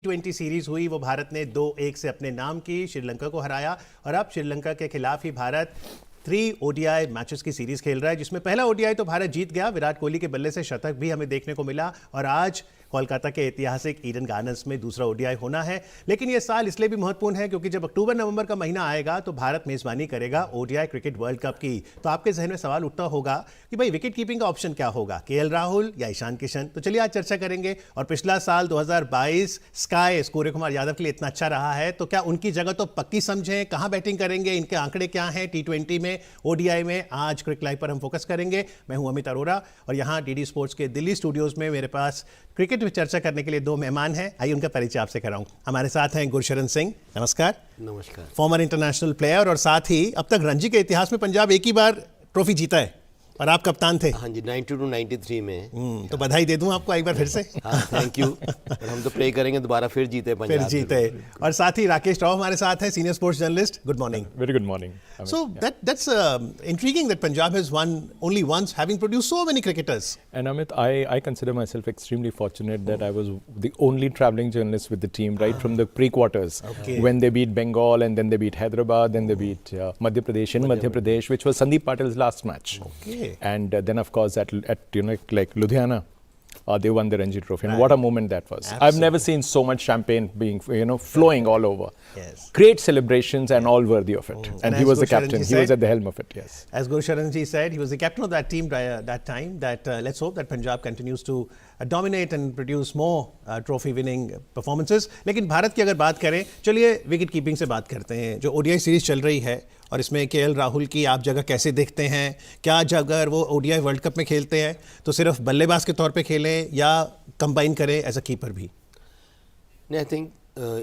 T20 series हुई वो भारत ने 2-1 से अपने नाम की, श्रीलंका को हराया और अब श्रीलंका के खिलाफ ही भारत 3 ODI मैचेस की सीरीज खेल रहा है, जिसमें पहला ODI तो भारत जीत गया, विराट कोहली के बल्ले से शतक भी हमें देखने को मिला और आज कोलकाता के ऐतिहासिक ईडन गार्डन्स में दूसरा ODI होना है। लेकिन यह साल इसलिए भी महत्वपूर्ण है क्योंकि जब अक्टूबर-नवंबर का महीना आएगा तो भारत मेजबानी करेगा ODI क्रिकेट वर्ल्ड कप की। तो आपके जहन में सवाल उठता होगा कि भाई विकेट कीपिंग का ऑप्शन क्या होगा, KL राहुल या ईशान किशन? तो चलिए आज चर्चा करेंगे। और पिछला साल 2022 स्काई सूर्य कुमार यादव के लिए इतना अच्छा रहा है तो क्या उनकी जगह तो पक्की समझें? कहां बैटिंग करेंगे, इनके आंकड़े क्या हैं T20 में, ODI में? आज क्रिक लाइव पर हम फोकस करेंगे। मैं हूं अमित अरोरा और यहां DD स्पोर्ट्स के दिल्ली स्टूडियोज में मेरे पास क्रिकेट में चर्चा करने के लिए 2 मेहमान हैं। आइए उनका परिचय आपसे कराऊं। हमारे साथ हैं गुरशरण सिंह, नमस्कार। नमस्कार। फॉर्मर इंटरनेशनल प्लेयर और साथ ही अब तक रणजी के इतिहास में पंजाब एक ही बार ट्रॉफी जीता है और आप कप्तान थे। हाँ जी, 92-93 में। तो बधाई दे दूं आपको एक बार फिर से। हाँ, थैंक यू। और हम तो प्रे करेंगे दोबारा फिर जीते पंजाब। फिर जीते। और साथ ही राकेश राव हमारे साथ हैं, senior sports journalist. Good morning. Very good morning. So that's intriguing that Punjab has won only once, having produced so many cricketers. And Amit, I consider myself extremely fortunate that I was the only traveling journalist with the team right from the pre-quarters. Okay. When they beat Bengal and then they beat Hyderabad, then they beat Madhya Pradesh in Madhya Pradesh, which was Sandeep Patil's last match. Okay. And then of course at like Ludhiana, they won the Ranji Trophy, and what a moment that was. Absolutely. I've never seen so much champagne being flowing all over. Yes. Great celebrations and all worthy of it. And he as was the Gursharan captain. ji He was said- at the helm of it. Yes. As Gursharan ji said, he was the captain of that team that time. That let's hope that Punjab continues to dominate and produce more trophy-winning performances. लेकिन भारत की अगर बात करें, चलिए wicket keeping से बात करते हैं। जो ODI सीरीज चल रही है और इसमें KL राहुल की आप जगह कैसे देखते हैं? क्या अगर वो ODI वर्ल्ड कप में खेलते हैं तो सिर्फ बल्लेबाज के तौर पे खेलें या कंबाइन करें एज अ कीपर भी? नहीं, I think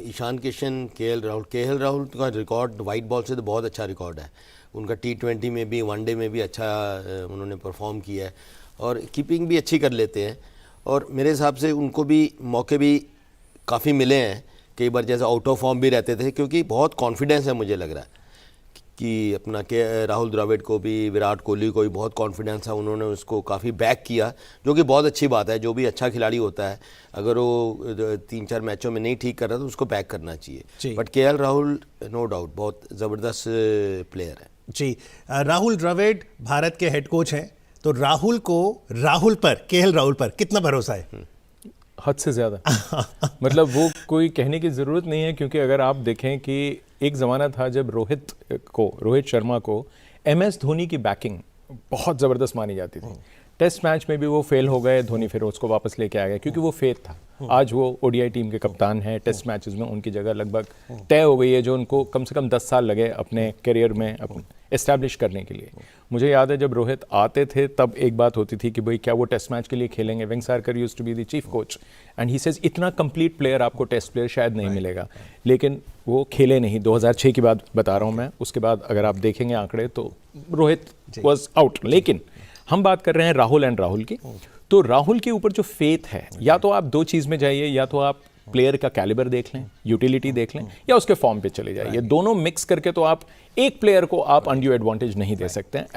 Ishan Kishan, KL Rahul का रिकॉर्ड वाइट बॉल से तो बहुत अच्छा रिकॉर्ड है उनका। T20 में भी, वनडे में भी अच्छा उन्होंने परफॉर्म किया है और कीपिंग भी अच्छी कर लेते हैं। और मेरे हिसाब से उनको भी मौके भी काफ़ी मिले हैं, कई बार जैसे आउट ऑफ फॉर्म भी रहते थे, क्योंकि बहुत कॉन्फिडेंस है। मुझे लग रहा है कि अपना राहुल द्रविड़ को भी, विराट कोहली को भी बहुत कॉन्फिडेंस है। उन्होंने उसको काफ़ी बैक किया, जो कि बहुत अच्छी बात है। जो भी अच्छा खिलाड़ी होता है, अगर वो 3-4 मैचों में नहीं ठीक कर रहा तो उसको बैक करना चाहिए। But KL Rahul no doubt बहुत ज़बरदस्त प्लेयर है जी। राहुल द्रविड़ भारत के हेड कोच हैं, तो राहुल को KL राहुल पर कितना भरोसा है? हद से ज़्यादा। मतलब वो कोई कहने की ज़रूरत नहीं है, क्योंकि अगर आप देखें कि एक ज़माना था जब रोहित शर्मा को MS धोनी की बैकिंग बहुत ज़बरदस्त मानी जाती थी। टेस्ट मैच में भी वो फेल हो गए, धोनी फिर उसको वापस लेके आ गया क्योंकि वो फेथ था। आज वो ODI टीम के कप्तान हैं। टेस्ट मैचेस में उनकी जगह लगभग तय हो गई है, जो उनको कम से कम 10 साल लगे अपने करियर में एस्टैब्लिश करने के लिए। मुझे याद है जब रोहित आते थे तब एक बात होती थी कि भाई क्या वो टेस्ट मैच के लिए खेलेंगे। Vengsarkar used to be the chief coach and he says इतना कंप्लीट प्लेयर आपको टेस्ट प्लेयर शायद नहीं मिलेगा, लेकिन वो खेले नहीं। 2006 की बात बता रहा हूँ मैं। उसके बाद अगर आप देखेंगे आंकड़े तो रोहित वाज आउट। लेकिन हम बात कर रहे हैं राहुल की, तो राहुल के ऊपर जो फेथ है, या तो आप 2 चीज़ में जाइए, या तो आप प्लेयर का कैलिबर देख लें, यूटिलिटी देख लें, या उसके फॉर्म पे चले जाइए। दोनों मिक्स करके तो आप एक प्लेयर को आप अनड्यू एडवांटेज नहीं दे सकते हैं,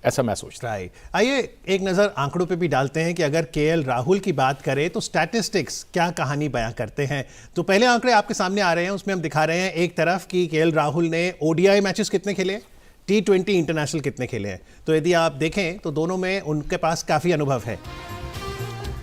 ऐसा मैं सोचता हूं। आइए एक नज़र आंकड़ों पे भी डालते हैं कि अगर KL राहुल की बात करें तो स्टैटिस्टिक्स क्या कहानी बयां करते हैं। तो पहले आंकड़े आपके सामने आ रहे हैं, उसमें हम दिखा रहे हैं एक तरफ कि KL राहुल ने ODI मैचेस कितने खेले, T20 इंटरनेशनल कितने खेले हैं। तो यदि आप देखें तो दोनों में उनके पास काफ़ी अनुभव है।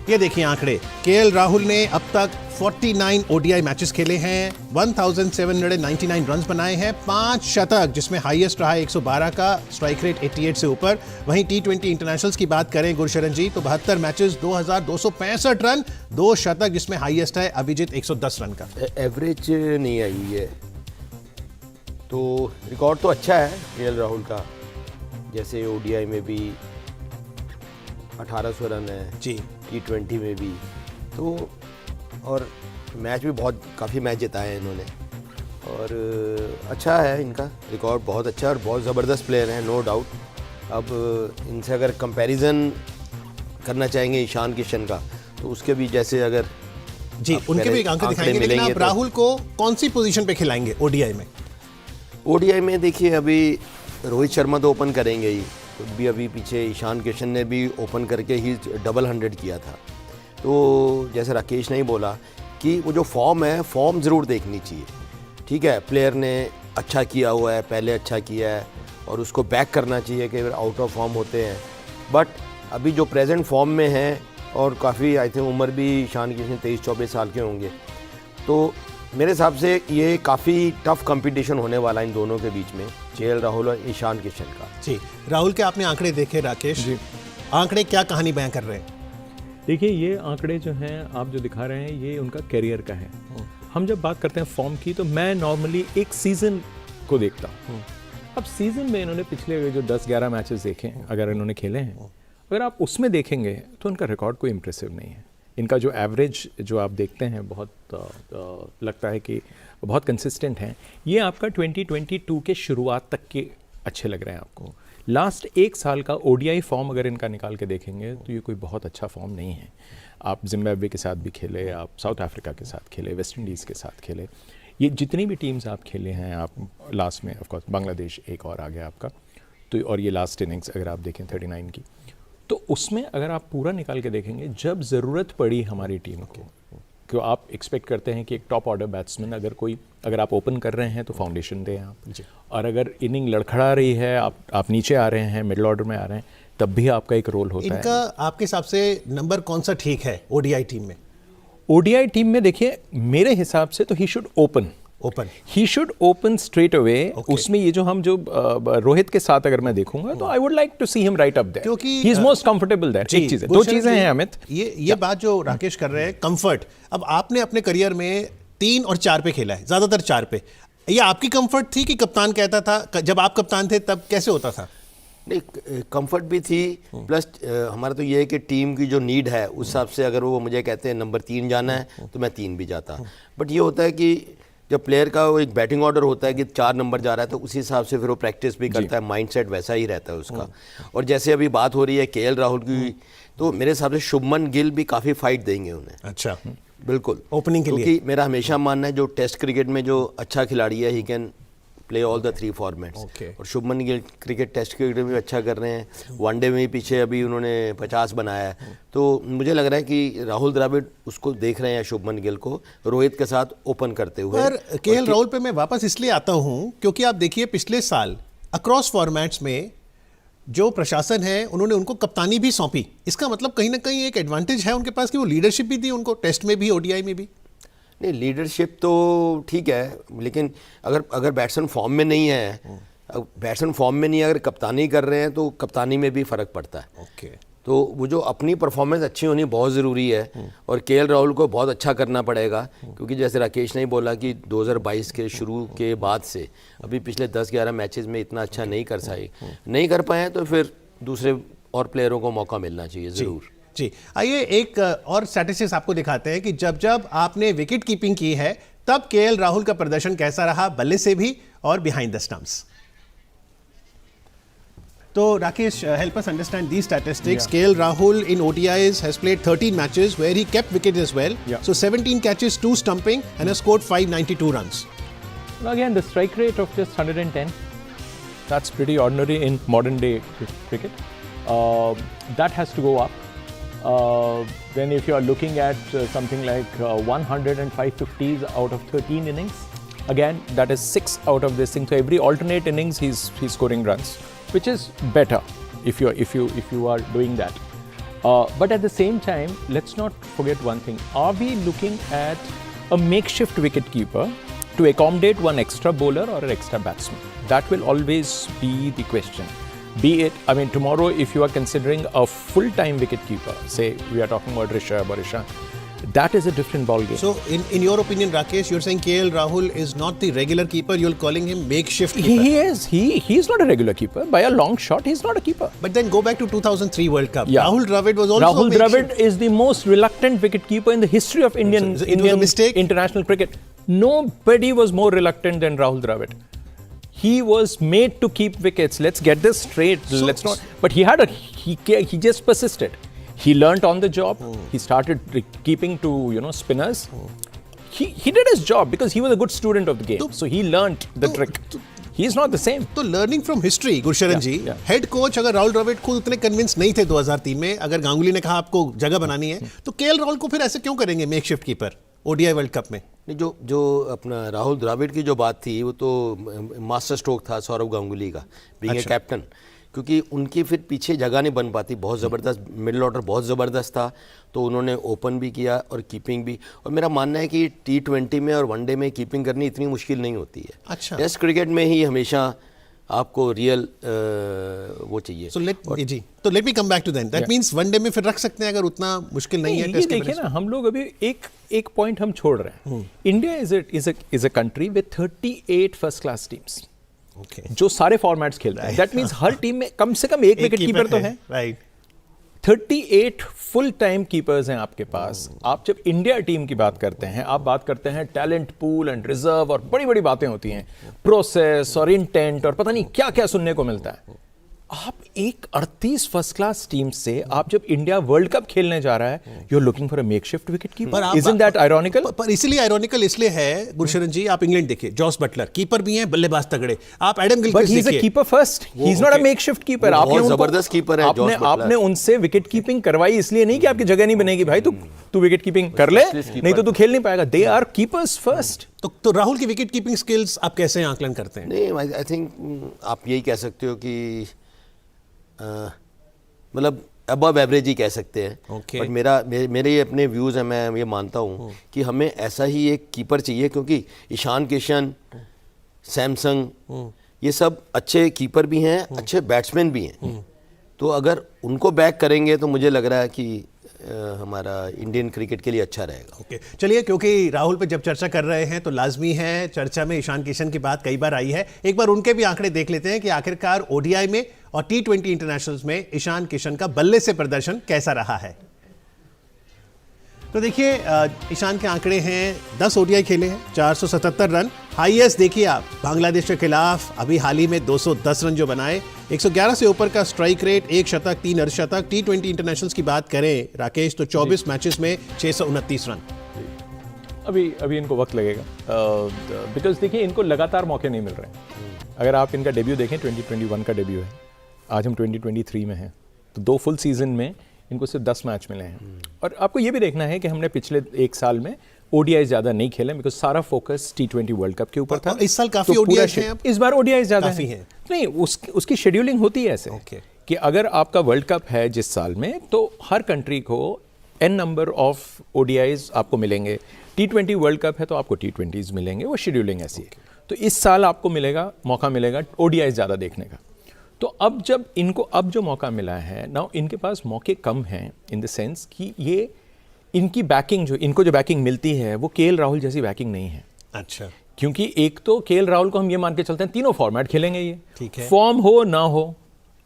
ये देखिए आंकड़े, KL राहुल ने अब तक 49 ODI मैचेस खेले हैं, 1799 रन्स बनाए हैं, 5 शतक, जिसमें हाईएस्ट रहा 112 का, स्ट्राइक रेट 88 से ऊपर। वहीं T20 इंटरनेशनल्स की बात करें गुरशरण जी, तो 72 मैचेस, 2265 रन, 2 शतक, जिसमें हाईएस्ट है अभिजीत 110 रन का। एवरेज नहीं आई है, तो रिकॉर्ड तो अच्छा है KL राहुल का। जैसे ODI में भी 1800 रन है जी, T20 में भी, तो और मैच भी काफ़ी मैच जिताए हैं इन्होंने। और अच्छा है इनका रिकॉर्ड, बहुत अच्छा है और बहुत ज़बरदस्त प्लेयर हैं, नो डाउट। अब इनसे अगर कंपैरिजन करना चाहेंगे ईशान किशन का, तो उसके भी जैसे अगर जी उनके भी अंक दिखाएंगे, लेकिन आप राहुल को कौन सी पोजीशन पे खिलाएंगे ODI में? ODI में देखिए, अभी रोहित शर्मा तो ओपन करेंगे ही, भी अभी पीछे ईशान किशन ने भी ओपन करके ही डबल 100 किया था। तो जैसे राकेश ने ही बोला कि वो जो फॉर्म है, फॉर्म ज़रूर देखनी चाहिए। ठीक है, प्लेयर ने अच्छा किया हुआ है, पहले अच्छा किया है, और उसको बैक करना चाहिए कि आउट ऑफ फॉर्म होते हैं। बट अभी जो प्रेजेंट फॉर्म में है, और काफ़ी आई थिंक उम्र भी ईशान किशन 23-24 साल के होंगे, तो मेरे हिसाब से ये काफ़ी टफ कंपटीशन होने वाला है इन दोनों के बीच में, केएल राहुल और ईशान किशन का। जी, राहुल के आपने आंकड़े देखे राकेश जी, आंकड़े क्या कहानी बयां कर रहे हैं? देखिए, ये आंकड़े जो हैं आप जो दिखा रहे हैं, ये उनका करियर का है। हम जब बात करते हैं फॉर्म की, तो मैं नॉर्मली एक सीज़न को देखता हूँ। अब सीज़न में इन्होंने पिछले जो 10-11 मैचेस देखे हैं, अगर इन्होंने खेले हैं, अगर आप उसमें देखेंगे तो उनका रिकॉर्ड कोई इम्प्रेसिव नहीं है। इनका जो एवरेज जो आप देखते हैं, बहुत लगता है कि बहुत कंसिस्टेंट हैं। ये आपका 2022 के शुरुआत तक के अच्छे लग रहे हैं आपको। लास्ट 1 साल का ओडीआई फॉर्म अगर इनका निकाल के देखेंगे तो ये कोई बहुत अच्छा फॉर्म नहीं है। आप जिम्बाब्वे के साथ भी खेले, आप साउथ अफ्रीका के साथ खेले, वेस्ट इंडीज़ के साथ खेले, ये जितनी भी टीम्स आप खेले हैं, आप लास्ट में ऑफकोर्स बांग्लादेश एक और आ गया आपका, तो और ये लास्ट इनिंग्स अगर आप देखें 39 की, तो उसमें अगर आप पूरा निकाल के देखेंगे, जब ज़रूरत पड़ी हमारी टीम को, क्यों आप एक्सपेक्ट करते हैं कि एक टॉप ऑर्डर बैट्समैन अगर आप ओपन कर रहे हैं तो फाउंडेशन दें आप, और अगर इनिंग लड़खड़ा रही है, आप नीचे आ रहे हैं, मिडिल ऑर्डर में आ रहे हैं, तब भी आपका एक रोल होता है। इनका आपके हिसाब से नंबर कौन सा ठीक है ओडीआई टीम में? ओडीआई टीम में देखिए, मेरे हिसाब से तो he should open straight away. उसमें ये जो रोहित के साथ अगर मैं देखूंगा, तो I would like to see him right up there, क्योंकि he is most comfortable there. एक चीज है, 2 चीजें हैं अमित, ये बात जो राकेश कर रहे हैं, कंफर्ट। अब आपने अपने करियर में 3 और 4 पे खेला है, ज्यादातर 4 पे। ये आपकी कंफर्ट थी कि कप्तान कहता था? जब आप कप्तान थे तब कैसे होता था? नहीं, कंफर्ट भी थी, प्लस हमारा तो ये है कि टीम की जो नीड है उस हिसाब से अगर वो मुझे कहते हैं नंबर 3 जाना है तो मैं 3 भी जाता। बट ये होता है कि जब प्लेयर का वो एक बैटिंग ऑर्डर होता है कि 4 नंबर जा रहा है, तो उसी हिसाब से फिर वो प्रैक्टिस भी करता है, माइंडसेट वैसा ही रहता है उसका। और जैसे अभी बात हो रही है केएल राहुल की, तो मेरे हिसाब से शुभमन गिल भी काफ़ी फाइट देंगे उन्हें। अच्छा, बिल्कुल, ओपनिंग के लिए। क्योंकि मेरा हमेशा मानना है जो टेस्ट क्रिकेट में जो अच्छा खिलाड़ी है, he can play all the 3 formats. और Shubman Gill cricket test cricket में भी अच्छा कर रहे हैं, वनडे में भी पीछे अभी उन्होंने 50 बनाया है। तो मुझे लग रहा है कि राहुल द्रविड़ उसको देख रहे हैं, शुभमन गिल को रोहित के साथ ओपन करते हुए। पर केएल राहुल पे मैं वापस इसलिए आता हूं क्योंकि आप देखिए, पिछले साल अक्रॉस फॉर्मेट्स में जो प्रशासन है, उन्होंने उनको कप्तानी भी सौंपी। इसका मतलब कहीं ना कहीं एक एडवांटेज है उनके पास कि वो लीडरशिप भी दी उनको, टेस्ट में भी, ओडीआई में भी। नहीं, लीडरशिप तो ठीक है, लेकिन अगर बैट्समैन फॉर्म में नहीं है, अगर कप्तानी कर रहे हैं, तो कप्तानी में भी फ़र्क पड़ता है। ओके, तो वो जो अपनी परफॉर्मेंस अच्छी होनी बहुत ज़रूरी है, और केएल राहुल को बहुत अच्छा करना पड़ेगा, क्योंकि जैसे राकेश ने बोला कि 2022 के शुरू के बाद से अभी पिछले 10-11 मैचेस में इतना अच्छा नहीं कर पाए, तो फिर दूसरे और प्लेयरों को मौका मिलना चाहिए ज़रूर। जी, आइए एक और स्टैटिस्टिक्स आपको दिखाते हैं कि जब आपने विकेट कीपिंग की है, तब केएल राहुल का प्रदर्शन कैसा रहा, बल्ले से भी और बिहाइंड द स्टंप्स। तो Rakesh, help us understand these statistics. Yeah. KL Rahul in ODIs has played 13 matches where he kept wickets as well. Yeah. So 17 catches, 2 stumping, and has scored 592 runs. Well, again, the strike rate of just 110, that's pretty ordinary in modern day cricket. That has to go up. Then if you are looking at something like 100 and 550s out of 13 innings, again, that is 6 out of this thing. So every alternate innings he's scoring runs, which is better if you are doing that. But at the same time, let's not forget one thing. Are we looking at a makeshift wicket keeper to accommodate one extra bowler or an extra batsman? That will always be the question. Be it, I mean, tomorrow if you are considering a full-time wicket keeper, say we are talking about Rishabh or Ishan, that is a different ball game. So in your opinion, Rakesh, you're saying KL Rahul is not the regular keeper, you're calling him makeshift keeper. He is. He is not a regular keeper. By a long shot, he's not a keeper. But then go back to 2003 World Cup. Yeah. Rahul Dravid was also Rahul makeshift. Dravid is the most reluctant wicket keeper in the history of Indian a mistake? international cricket. Nobody was more reluctant than Rahul Dravid. He was made to keep wickets. Let's get this straight. Let's not. But he just persisted. He learnt on the job. He started keeping to spinners. He did his job because he was a good student of the game. So he learnt the trick. He is not the same. तो learning from history, Gursharan ji, head coach अगर राहुल द्रविड़ खुद उतने convince नहीं थे 2003 में, अगर गांगुली ने कहा आपको जगह बनानी है, तो केएल राहुल को फिर ऐसे क्यों करेंगे makeshift keeper ODI world cup में? नहीं, जो अपना राहुल द्रविड़ की जो बात थी वो तो मास्टर स्ट्रोक था सौरव गांगुली का, बीइंग ए कैप्टन, क्योंकि उनकी फिर पीछे जगह नहीं बन पाती, बहुत ज़बरदस्त मिडिल ऑर्डर बहुत ज़बरदस्त था, तो उन्होंने ओपन भी किया और कीपिंग भी। और मेरा मानना है कि T20 में और वनडे में कीपिंग करनी इतनी मुश्किल नहीं होती है। अच्छा। टेस्ट क्रिकेट में ही हमेशा आपको रियल वो चाहिए। So let me come back to then. That means one day में फिर रख सकते हैं अगर उतना मुश्किल नहीं है ये टेस्ट के देखिए ना, हम लोग अभी एक पॉइंट हम छोड़ रहे हैं। India is a country with 38 first class teams, okay, जो सारे फॉर्मेट्स खेल रहे हैं। दैट मींस हर टीम में कम से कम एक विकेट कीपर तो है। राइट। 38 फुल टाइम कीपर्स हैं आपके पास। आप जब इंडिया टीम की बात करते हैं, आप बात करते हैं टैलेंट पूल एंड रिजर्व और बड़ी बड़ी बातें होती हैं, प्रोसेस और इंटेंट और पता नहीं क्या क्या सुनने को मिलता है। आप एक 38 फर्स्ट क्लास टीम से आप जब इंडिया वर्ल्ड कप खेलने जा रहा है, you are looking for a makeshift wicket keeper. Isn't that ironical? पर इसलिए आयरॉनिकल इसलिए है गुरशरण जी, आप इंग्लैंड देखिए, जॉस बटलर कीपर भी हैं, बल्लेबाज तगड़े। आप एडम गिलक्रिस्ट देखिए, but he is a keeper first, he is not a makeshift keeper. आपने जबरदस्त कीपर है जॉस बटलर। आपने उनसे विकेट कीपिंग करवाई इसलिए नहीं कि आपकी जगह नहीं बनेगी, भाई तू विकेट कीपिंग कर ले, नहीं तो तू खेल नहीं पाएगा। They are keepers first. तो राहुल की विकेट कीपिंग स्किल्स आप कैसे आकलन करते हैं? नहीं, आई थिंक आप यही कह सकते हो कि मतलब अबव एवरेज ही कह सकते हैं। Okay. बट मेरे ये अपने व्यूज़ हैं, मैं ये मानता हूँ कि हमें ऐसा ही एक कीपर चाहिए, क्योंकि ईशान किशन, सैमसंग, ये सब अच्छे कीपर भी हैं, अच्छे बैट्समैन भी हैं। तो अगर उनको बैक करेंगे तो मुझे लग रहा है कि हमारा इंडियन क्रिकेट के लिए अच्छा रहेगा। ओके, चलिए, क्योंकि राहुल पे जब चर्चा कर रहे हैं तो लाजमी है, चर्चा में ईशान किशन की बात कई बार आई है, एक बार उनके भी आंकड़े देख लेते हैं कि आखिरकार ओडीआई में और T20 इंटरनेशनल्स में ईशान किशन का बल्ले से प्रदर्शन कैसा रहा है। तो देखिए, ईशान के आंकड़े हैं, 10 ओडीआई खेले हैं, 477 रन। हाईएस्ट देखिए आप, बांग्लादेश के खिलाफ अभी हाल ही में 210 रन जो बनाए, 111 से ऊपर का स्ट्राइक रेट, 1 शतक, 3 अर्धशतक। T20 इंटरनेशनल्स की बात करें राकेश, तो 24 मैचेस में 629 रन। अभी इनको वक्त लगेगा, बिकॉज देखिए इनको लगातार मौके नहीं मिल रहे हैं। अगर आप इनका डेब्यू देखें, 2021 का डेब्यू है, आज हम 2023 में हैं, तो 2 फुल सीजन में इनको सिर्फ 10 मैच मिले हैं। और आपको ये भी देखना है कि हमने पिछले 1 साल में ओडीआई ज्यादा नहीं खेले, बिकॉज सारा फोकस T20 वर्ल्ड कप के ऊपर था। इस साल काफी तो ओडीआई हैं, इस बार ओडीआई ज्यादा काफी हैं। नहीं, उसकी शेड्यूलिंग होती है ऐसे कि अगर आपका वर्ल्ड कप है जिस साल में, तो हर कंट्री को n नंबर ऑफ ओडीआईज आपको मिलेंगे। T20 वर्ल्ड कप है तो आपको T20s मिलेंगे, वो शेड्यूलिंग ऐसी है। तो इस साल आपको मौका मिलेगा ओडीआई ज्यादा देखने का। तो अब जब इनको जो मौका मिला है ना, इनके पास मौके कम हैं, इन द सेंस कि ये इनकी बैकिंग इनको जो बैकिंग मिलती है वो केएल राहुल जैसी बैकिंग नहीं है। अच्छा, क्योंकि एक तो केएल राहुल को हम ये मान के चलते हैं तीनों फॉर्मेट खेलेंगे, ये ठीक है, फॉर्म हो ना हो।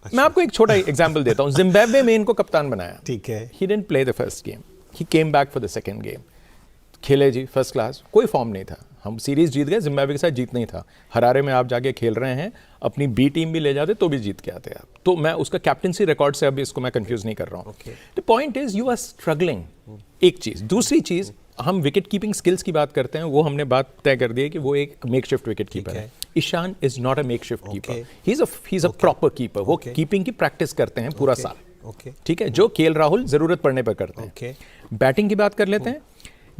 अच्छा। मैं आपको एक छोटा एग्जांपल देता हूँ। जिम्बाब्वे में इनको कप्तान बनाया, ठीक है, he didn't play the first game, he came back for the second game, खेले जी फर्स्ट क्लास, कोई फॉर्म नहीं था। हम सीरीज जीत गए, जिम्बाब्वे के साथ जीत नहीं था। हरारे में आप जाके खेल रहे हैं, अपनी बी टीम भी ले जाते तो भी जीत के आते आप। तो मैं उसका कैप्टनसी रिकॉर्ड से अभी इसको मैं कंफ्यूज नहीं कर रहा हूँ। The point is you are struggling, एक चीज। दूसरी चीज, हम विकेट कीपिंग स्किल्स की बात करते हैं, वो हमने बात तय कर दी है कि वो एक मेकशिफ्ट विकेट कीपर है। Ishan is not a makeshift keeper, he is a proper keeper. वो कीपिंग की प्रैक्टिस करते हैं पूरा साल, ठीक है, जो केएल राहुल जरूरत पड़ने पर करते हैं। बैटिंग की बात कर लेते हैं,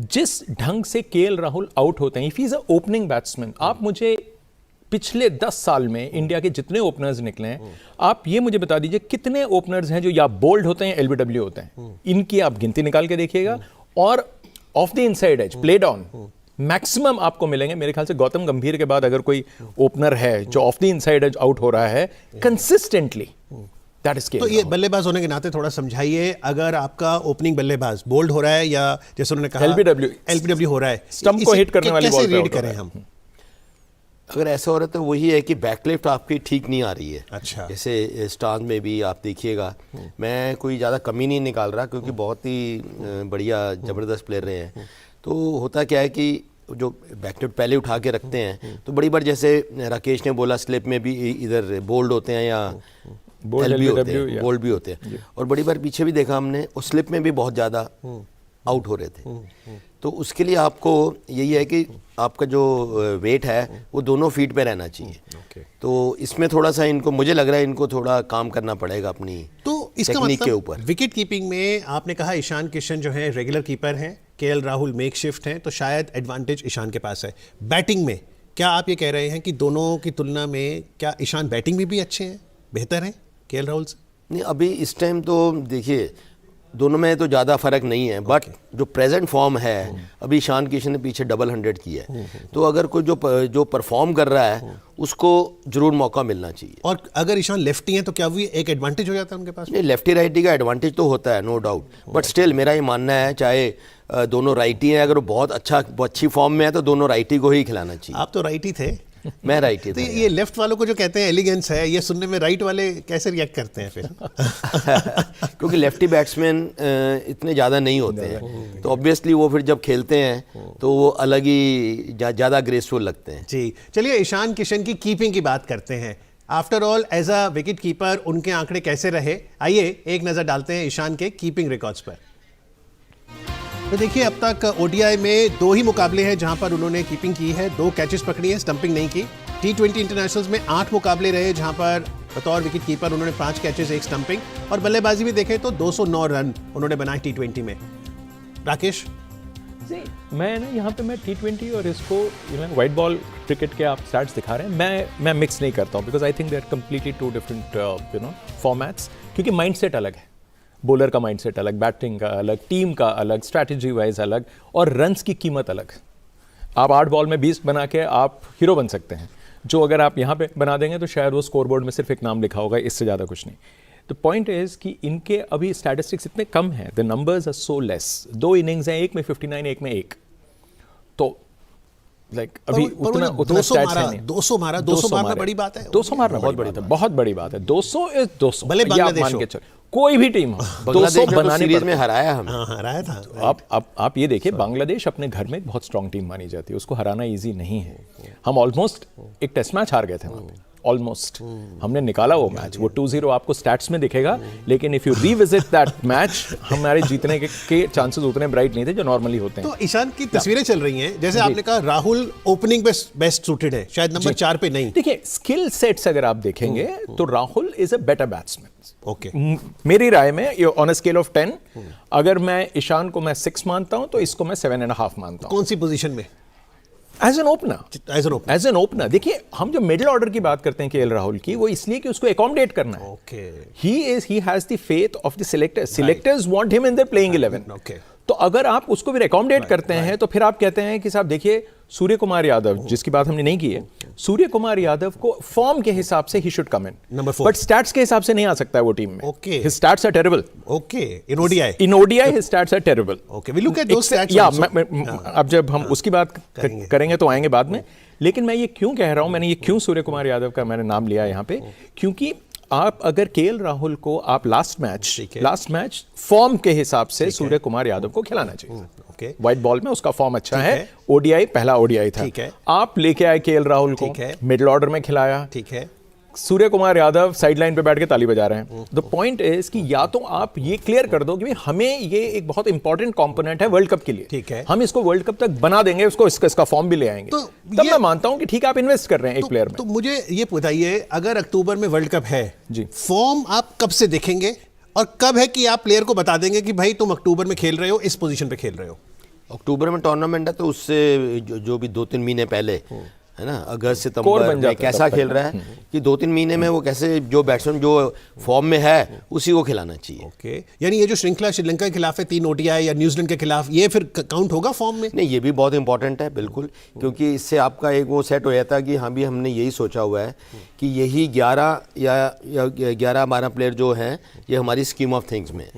जिस ढंग से केएल राहुल आउट होते हैं, if he is a opening batsman, आप मुझे पिछले 10 साल में इंडिया के जितने ओपनर्स निकले हैं, आप ये मुझे बता दीजिए कितने ओपनर्स हैं जो या बोल्ड होते हैं, एलबीडब्ल्यू होते हैं। इनकी आप गिनती निकाल के देखिएगा। और off the inside edge, played on, maximum आपको मिलेंगे। मेरे ख्याल से गौतम गंभीर के बाद अगर कोई ओपनर है जो off the inside edge out हो रहा है कंसिस्टेंटली, तो ये बल्लेबाज होने के नाते थोड़ा समझाइए, अगर आपका ओपनिंग बल्लेबाज बोल्ड हो रहा है या जैसे उन्होंने कहा एलबीडब्ल्यू हो रहा है, स्टंप को हिट करने वाली बॉल पे रीड करें हम? अगर ऐसा हो रहा है तो वही है कि बैकलिफ्ट आपकी ठीक नहीं आ रही है। अच्छा, जैसे स्टार्स में भी आप देखिएगा, मैं कोई ज़्यादा कमी नहीं निकाल रहा, क्योंकि बहुत ही बढ़िया ज़बरदस्त प्लेयर रहे हैं। तो होता क्या है कि जो बैकलिफ्ट पहले उठा के रखते हैं, तो बड़ी बार जैसे राकेश ने बोला, स्लिप में भी इधर बोल्ड होते हैं या बोल्ड भी होते हैं। और बड़ी बार पीछे भी देखा हमने, उस स्लिप में भी बहुत ज़्यादा आउट हो रहे थे। तो उसके लिए आपको यही है कि आपका जो वेट है वो दोनों फीट पे रहना चाहिए। तो इसमें थोड़ा सा इनको, मुझे लग रहा है इनको थोड़ा काम करना पड़ेगा अपनी तो इसका टेक्निक मतलब के ऊपर। विकेट कीपिंग में आपने कहा ईशान किशन जो है रेगुलर कीपर हैं, केएल राहुल मेक शिफ्ट हैं, तो शायद एडवांटेज ईशान के पास है। बैटिंग में क्या आप ये कह रहे हैं कि दोनों की तुलना में क्या ईशान बैटिंग में भी अच्छे हैं, बेहतर हैं केएल राहुल से? नहीं, अभी इस टाइम तो देखिए दोनों में तो ज़्यादा फर्क नहीं है, बट जो प्रेजेंट फॉर्म है, अभी ईशान किशन ने पीछे डबल 100 किया है, तो अगर कोई जो परफॉर्म कर रहा है उसको जरूर मौका मिलना चाहिए। और अगर ईशान लेफ्टी हैं तो क्या वो एक एडवांटेज हो जाता है उनके पास? नहीं, लेफ्टी राइटी का एडवांटेज तो होता है, नो डाउट, बट स्टिल मेरा ये मानना है चाहे दोनों राइटी हैं, अगर वो बहुत अच्छी फॉर्म में है तो दोनों राइटी को ही खिलाना चाहिए। आप तो राइट ही थे। मैं राइट ही तो था। ये लेफ्ट वालों को जो कहते हैं एलिगेंस है, ये सुनने में राइट वाले कैसे रिएक्ट करते हैं फिर? क्योंकि लेफ्टी बैट्समैन इतने ज़्यादा नहीं होते हैं, तो ऑब्वियसली वो फिर जब खेलते हैं तो वो अलग ही ज़्यादा ग्रेसफुल लगते हैं। जी, चलिए ईशान किशन की कीपिंग की बात करते हैं। After all as a wicket keeper उनके आंकड़े कैसे रहे, आइए एक नज़र डालते हैं ईशान के कीपिंग रिकॉर्ड्स पर। तो देखिए अब तक ओडीआई में 2 ही मुकाबले हैं जहां पर उन्होंने कीपिंग की है, 2 कैचेस पकड़ी है, स्टंपिंग नहीं की। T20 इंटरनेशनल्स में 8 मुकाबले रहे जहां पर बतौर विकेट कीपर उन्होंने 5 कैचेस, 1 स्टंपिंग, और बल्लेबाजी भी देखें तो 209 रन उन्होंने बनाए T20 में। राकेश जी, मैं ना यहाँ पे मैं T20 और इसको वाइट बॉल क्रिकेट के आप स्टैट्स दिखा रहे हैं, मैं मिक्स नहीं करता हूँ, because I think they are completely 2 different formats, क्योंकि माइंडसेट अलग है। बॉलर का माइंडसेट अलग, बैटिंग का अलग, टीम का अलग, स्ट्रैटेजी वाइज अलग, और रन्स की कीमत अलग। आप 8 बॉल में 20 बना के आप हीरो बन सकते हैं, जो अगर आप यहाँ पे बना देंगे तो शायद वो स्कोरबोर्ड में सिर्फ एक नाम लिखा होगा, इससे ज़्यादा कुछ नहीं। द पॉइंट इज कि इनके अभी स्टैटिस्टिक्स इतने कम हैं, the numbers are so less. 2 innings हैं, एक में 59, एक में 1, तो लाइक अभी उतना स्टैट्स है नहीं। 200 मारना बड़ी बात है। 200 मारना बहुत बड़ी बात है। 200 इज 200, भले बांग्लादेश हो, कोई भी टीम हो, 200 बनाने सीरीज में हराया हमें। हाँ, हराया था। आप ये देखिए, बांग्लादेश अपने घर में एक बहुत स्ट्रांग टीम मानी जाती है, उसको हराना इजी नहीं है। हम ऑलमोस्ट एक टेस्ट मैच हार गए थे वहाँ पे, ऑलमोस्ट हमने निकाला वो मैच, वो 2-0 आपको स्टैट्स में दिखेगा, लेकिन if you revisit that match, हमारे जीतने के चांसेस उतने ब्राइट नहीं थे जो नॉर्मली होते हैं। तो ईशान की तस्वीरें चल रही हैं, जैसे आपने कहा राहुल ओपनिंग पे बेस्ट सूटेड है, शायद नंबर 4 पे नहीं। देखिए स्किल सेट्स अगर आप देखेंगे तो Rahul is a better batsman. Okay, मेरी राय में ऑन अ स्केल ऑफ 10, अगर मैं ईशान को मैं 6 मानता हूं तो इसको मैं 7.5 मानता हूं। कौन सी पोजीशन में? As an opener. देखिए हम जो मिडिल ऑर्डर की बात करते हैं केएल राहुल की, वो इसलिए कि उसको एकोमोडेट करना है। Okay, he has the faith of the selectors want him in their playing 11। Okay, तो अगर आप उसको फिर एकोमोडेट करते हैं तो फिर आप कहते हैं कि साहब देखिए सूर्य कुमार यादव, जिसकी बात हमने नहीं की है, सूर्य कुमार यादव को फॉर्म के हिसाब से he should come in, number 4, but stats के हिसाब से नहीं आ सकता है वो टीम में। Okay, his stats are terrible. Okay, in ODI his stats are terrible. Okay, we look at those stats. या अब जब हम उसकी बात करेंगे तो आएंगे बाद में, लेकिन मैं ये क्यों कह रहा हूं, मैंने ये क्यों सूर्य कुमार यादव का मैंने नाम लिया यहाँ पे, क्योंकि आप अगर केएल राहुल को आप लास्ट मैच फॉर्म के हिसाब से सूर्य कुमार यादव को खिलाना चाहिए। व्हाइट बॉल में उसका फॉर्म अच्छा है, ओडीआई पहला ओडीआई था, आप लेके आए केएल राहुल को, मिडिल ऑर्डर में खिलाया, ठीक है, सूर्य कुमार यादव साइड लाइन पे बैठ के ताली बजा रहे हैं। द पॉइंट इज कि या तो आप ये क्लियर कर दो कि भाई हमें ये एक बहुत इंपॉर्टेंट कंपोनेंट है वर्ल्ड कप के लिए, ठीक है, हम इसको वर्ल्ड कप तक बना देंगे, उसको इसका फॉर्म भी ले आएंगे, तो तब मैं मानता हूं कि ठीक है आप इन्वेस्ट कर रहे हैं एक प्लेयर में। तो मुझे ये बताइए, अगर अक्टूबर में वर्ल्ड कप है जी, फॉर्म आप कब से देखेंगे और कब है कि आप प्लेयर को बता देंगे कि भाई तुम अक्टूबर में खेल रहे हो, इस पोजीशन पे खेल रहे हो? अक्टूबर में टूर्नामेंट है तो उससे जो भी 2-3 महीने पहले है ना, अगस्त सितंबर में कैसा खेल रहा है कि 2-3 महीने में वो कैसे, जो बैट्समैन जो फॉर्म में है उसी को खिलाना चाहिए। ओके, यानी ये जो श्रृंखला श्रीलंका के खिलाफ है 3 ओडीआई या न्यूजीलैंड के खिलाफ, ये फिर काउंट होगा फॉर्म में? नहीं, ये भी बहुत इंपॉर्टेंट है बिल्कुल, क्योंकि इससे आपका एक वो सेट हो जाता है कि हाँ भी हमने यही सोचा हुआ है कि यही 11 या 11-12 प्लेयर जो हैं ये हमारी स्कीम ऑफ थिंग्स में।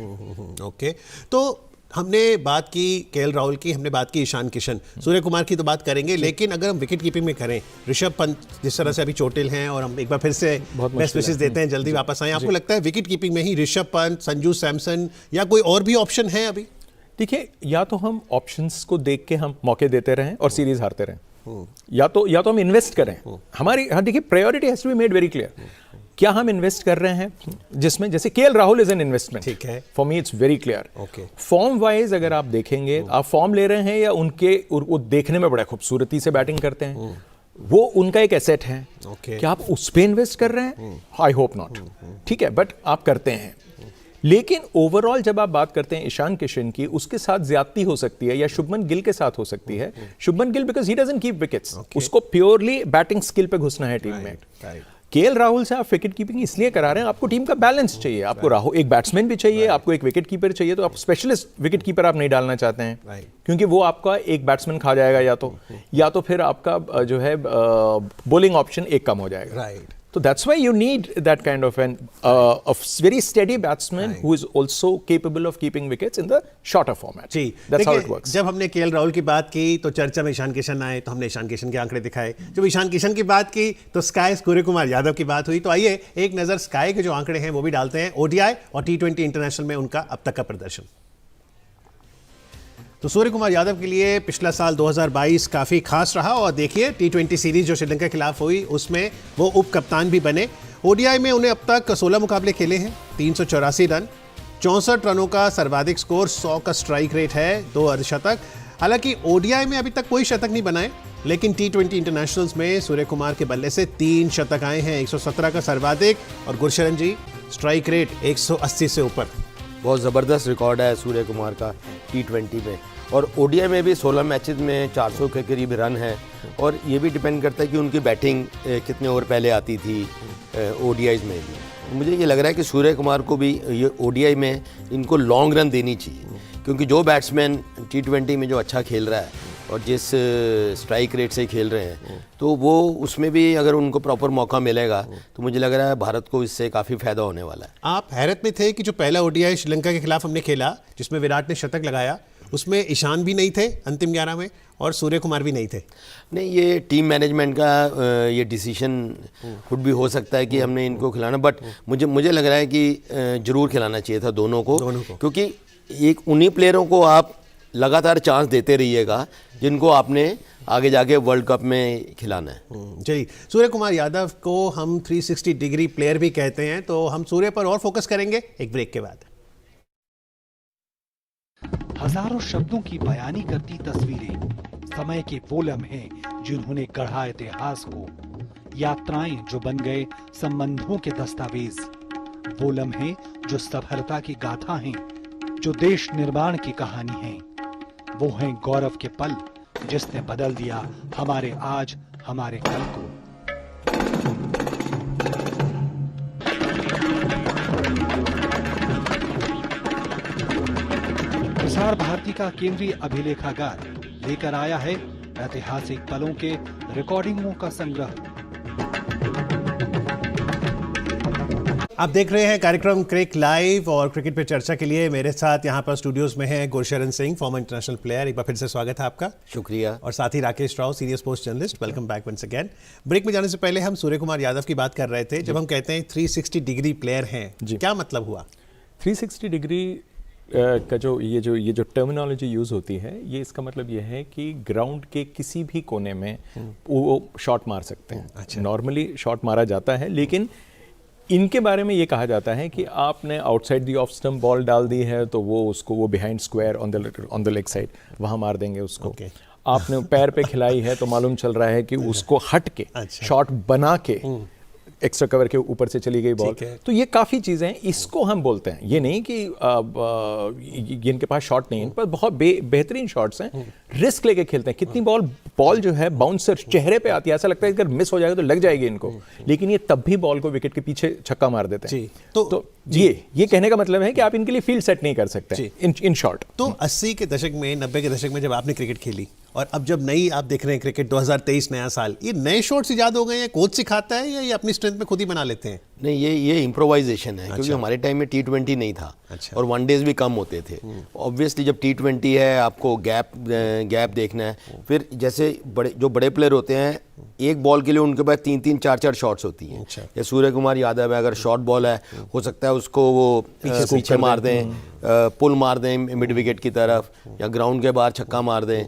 ओके, तो हमने बात की केएल राहुल की, हमने बात की ईशान किशन, सूर्य कुमार की तो बात करेंगे, लेकिन अगर हम विकेट कीपिंग में करें, ऋषभ पंत जिस तरह से अभी चोटिल हैं और हम एक बार फिर से बेस्ट विशेस देते हैं जल्दी वापस आए, आपको लगता है विकेट कीपिंग में ही ऋषभ पंत, संजू सैमसन या कोई और भी ऑप्शन है अभी? देखिए, या तो हम ऑप्शंस को देख के हम मौके देते रहें और सीरीज हारते रहें, या तो हम इन्वेस्ट करें। हमारी देखिए priority has to be made very clear, क्या हम इन्वेस्ट कर रहे हैं जिसमें, जैसे KL Rahul is an investment, ठीक है, for me it's very clear. Okay, form wise अगर आप देखेंगे, आप फॉर्म ले रहे हैं या उनके वो देखने में बड़ा खूबसूरती से बैटिंग करते हैं, वो उनका एक एसेट है, क्या आप उस पे इन्वेस्ट कर रहे हैं? आई होप नॉट, ठीक है, बट आप करते हैं। लेकिन ओवरऑल जब आप बात करते हैं ईशान किशन की, उसके साथ ज्यादती हो सकती है या शुभमन गिल के साथ हो सकती है। Shubman Gill because he doesn't keep wickets, उसको प्योरली बैटिंग स्किल पे घुसना है टीम में। केएल राहुल से आप विकेट कीपिंग इसलिए करा रहे हैं, आपको टीम का बैलेंस चाहिए, आपको राहुल एक बैट्समैन भी चाहिए, आपको एक विकेट कीपर चाहिए, तो आप स्पेशलिस्ट विकेट कीपर आप नहीं डालना चाहते हैं क्योंकि वो आपका एक बैट्समैन खा जाएगा या तो फिर आपका जो है बॉलिंग ऑप्शन एक कम हो जाएगा। So that's why you need that kind of a very steady batsman who is also capable of keeping wickets in the shorter format. Ji, that's how it works. जब हमने केएल राहुल की बात की तो चर्चा में ईशान किशन आए, तो हमने ईशान किशन के आंकड़े दिखाए। जब ईशान किशन की बात की तो स्काई सूर्य कुमार यादव की बात हुई। तो आइए एक नज़र स्काई के जो आंकड़े हैं वो भी डालते हैं, ओडीआई और T20 इंटरनेशनल में उनका अब तक का प्रदर्शन। तो सूर्य कुमार यादव के लिए पिछला साल 2022 काफ़ी खास रहा और देखिए T20 सीरीज जो श्रीलंका के खिलाफ हुई उसमें वो उप कप्तान भी बने। ओडीआई में उन्हें अब तक 16 मुकाबले खेले हैं, 384 रन, 64 रनों का सर्वाधिक स्कोर, 100 का स्ट्राइक रेट है, 2 अर्धशतक। हालांकि ओडीआई में अभी तक कोई शतक नहीं बनाए, लेकिन T20 इंटरनेशनल्स में सूर्य कुमार के बल्ले से 3 शतक आए हैं, 117 का सर्वाधिक। और गुरशरण जी, स्ट्राइक रेट 180 से ऊपर। बहुत ज़बरदस्त रिकॉर्ड है सूर्य कुमार का T20 में। और ओडीआई में भी 16 मैचेस में 400 के करीब रन है। और ये भी डिपेंड करता है कि उनकी बैटिंग कितने ओवर पहले आती थी ओडीआईज में भी। मुझे ये लग रहा है कि सूर्य कुमार को भी ये ओडीआई में इनको लॉन्ग रन देनी चाहिए, क्योंकि जो बैट्समैन T20 में जो अच्छा खेल रहा है और जिस स्ट्राइक रेट से खेल रहे हैं, तो वो उसमें भी अगर उनको प्रॉपर मौका मिलेगा तो मुझे लग रहा है भारत को इससे काफ़ी फ़ायदा होने वाला है। आप हैरत में थे कि जो पहला ओडीआई श्रीलंका के खिलाफ हमने खेला जिसमें विराट ने शतक लगाया, उसमें ईशान भी नहीं थे अंतिम 11 में और सूर्य कुमार भी नहीं थे। नहीं, ये टीम मैनेजमेंट का ये डिसीजन खुद भी हो सकता है कि हमने इनको खिलाना, बट मुझे लग रहा है कि ज़रूर खिलाना चाहिए था दोनों को, क्योंकि एक उन्हीं प्लेयरों को आप लगातार चांस देते रहिएगा जिनको आपने आगे जाके वर्ल्ड कप में खिलाना है। जी, सूर्य कुमार यादव को हम 360 डिग्री प्लेयर भी कहते हैं, तो हम सूर्य पर और फोकस करेंगे एक ब्रेक के बाद। हजारों शब्दों की बयानी करती तस्वीरें, समय के वो लम्हे जिन्होंने गढ़ा इतिहास को, यात्राएं जो बन गए संबंधों के दस्तावेज, वो लम्हे जो सफलता की गाथा हैं, जो देश निर्माण की कहानी है। वो हैं गौरव के पल जिसने बदल दिया हमारे आज, हमारे कल को। प्रसार भारती का केंद्रीय अभिलेखागार लेकर आया है ऐतिहासिक पलों के रिकॉर्डिंगों का संग्रह। आप देख रहे हैं कार्यक्रम क्रिक लाइव और क्रिकेट पे चर्चा के लिए मेरे साथ यहाँ पर स्टूडियोज में है Gursharan Singh, farmer international player. एक बार फिर से स्वागत है आपका। शुक्रिया। और साथ ही Rakesh Rao, senior sports journalist. Welcome back once again. Break में जाने से पहले हम सूर्य कुमार यादव की बात कर रहे थे। जब हम कहते हैं 360 डिग्री प्लेयर हैं, क्या मतलब हुआ? 360 डिग्री का ये जो टर्मिनोलॉजी यूज़ होती है, ये इसका मतलब ये है कि ग्राउंड के किसी भी कोने में वो शॉट मार सकते हैं। अच्छा। नॉर्मली शॉट मारा जाता है, लेकिन इनके बारे में ये कहा जाता है कि आपने outside the off stump ball डाल दी है तो वो behind square on the leg side वहाँ मार देंगे उसको। आपने पैर पे खिलाई है तो मालूम चल रहा है कि उसको हट के शॉट बना के एक्स्ट्रा कवर के ऊपर से चली गई बॉल। तो ये काफ़ी चीज़ें हैं, इसको हम बोलते हैं। ये नहीं कि इनके पास शॉट नहीं है, इन पर बहुत बेहतरीन शॉट्स हैं, रिस्क लेके खेलते हैं। कितनी बॉल जो है बाउंसर चेहरे पे आती है, ऐसा लगता है अगर मिस हो जाएगा तो लग जाएगी इनको, लेकिन ये तब भी बॉल को विकेट के पीछे छक्का मार देते हैं। तो ये कहने का मतलब है कि आप इनके लिए फील्ड सेट नहीं कर सकते इन शॉट। तो 80 के दशक में, 90 के दशक में जब आपने क्रिकेट खेली और अब जब नई आप देख रहे हैं क्रिकेट 2023 नया साल, ये नए शॉट्स ईजाद हो गए हैं, कोच सिखाता है या ये अपनी स्ट्रेंथ में खुद ही बना लेते हैं? नहीं, ये इम्प्रोवाइजेशन है। क्योंकि हमारे टाइम में T20 नहीं था। और वनडेज भी कम होते थे। ऑब्वियसली जब T20 है आपको गैप देखना है। फिर जैसे जो बड़े प्लेयर होते हैं, एक बॉल के लिए उनके पास 3-3, 4-4 शॉट्स होती हैं। या सूर्य कुमार यादव है, अगर शॉर्ट बॉल है, हो सकता है उसको वो पीछे मार दें, पुल मार दें मिड विकेट की तरफ, या ग्राउंड के बाहर छक्का मार दें,